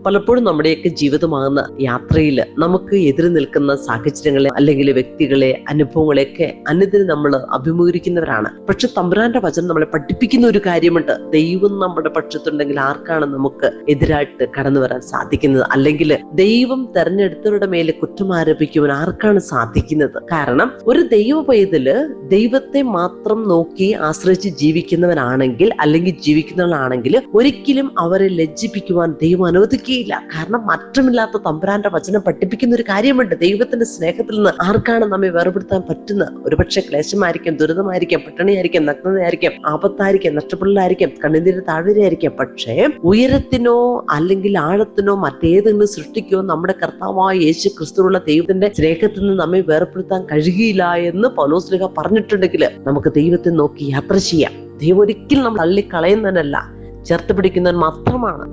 പലപ്പോഴും നമ്മുടെയൊക്കെ ജീവിതമാകുന്ന യാത്രയിൽ നമുക്ക് എതിര് നിൽക്കുന്ന സാഹചര്യങ്ങളെ അല്ലെങ്കിൽ വ്യക്തികളെ, അനുഭവങ്ങളെയൊക്കെ അനുദിനം നമ്മൾ അഭിമുഖീകരിക്കുന്നവരാണ്. പക്ഷെ തമ്പുരാന്റെ വചനം നമ്മളെ പഠിപ്പിക്കുന്ന ഒരു കാര്യമുണ്ട്. ദൈവം നമ്മുടെ പക്ഷത്തുണ്ടെങ്കിൽ ആർക്കാണ് നമുക്ക് എതിരായിട്ട് കടന്നു വരാൻ സാധിക്കുന്നത്? അല്ലെങ്കിൽ ദൈവം തെരഞ്ഞെടുത്തവരുടെ മേലെ കുറ്റം ആരോപിക്കുവാൻ ആർക്കാണ് സാധിക്കുന്നത്? കാരണം ഒരു ദൈവ പൈതല് ദൈവത്തെ മാത്രം നോക്കി ആശ്രയിച്ച് ജീവിക്കുന്നവനാണെങ്കിൽ അല്ലെങ്കിൽ ജീവിക്കുന്നവനാണെങ്കിൽ ഒരിക്കലും അവരെ ലജ്ജിപ്പിക്കുവാൻ ദൈവം അനുവദിക്കുകയില്ല. കാരണം മാറ്റമില്ലാത്ത തമ്പുരാന്റെ വചനം പഠിപ്പിക്കുന്ന ഒരു കാര്യമുണ്ട്. ദൈവത്തിന്റെ സ്നേഹത്തിൽ നിന്ന് ആർക്കാണ് നമ്മെ വേർപെടുത്താൻ പറ്റുന്നത്? ഒരുപക്ഷെ ക്ലേശമായിരിക്കാം, ദുരിതമായിരിക്കാം, പട്ടിണിയായിരിക്കാം, നഗ്നതയായിരിക്കാം, ആപത്തായിരിക്കാം, നഷ്ടപ്പെടലായിരിക്കാം, കണ്ണുനീര് താഴ്വരയായിരിക്കാം. പക്ഷേ ഉയരത്തിനോ അല്ലെങ്കിൽ ആഴത്തിനോ മറ്റേതെങ്കിലും സൃഷ്ടിക്കോ നമ്മുടെ കർത്താവായ യേശു ക്രിസ്തുവിനുള്ള ദൈവത്തിന്റെ സ്നേഹത്തിൽ നിന്ന് നമ്മെ വേർപെടുത്താൻ കഴിയുകയില്ല എന്ന് പൗലോസ്ലീഹ പറഞ്ഞിട്ടുണ്ടെങ്കിൽ നമുക്ക് ദൈവത്തെ നോക്കി യാത്ര ചെയ്യാം. ദൈവം ഒരിക്കലും നമ്മൾ തള്ളിക്കളയുന്നതിനല്ല, ചേർത്ത് പിടിക്കുന്നവൻ മാത്രമാണ്.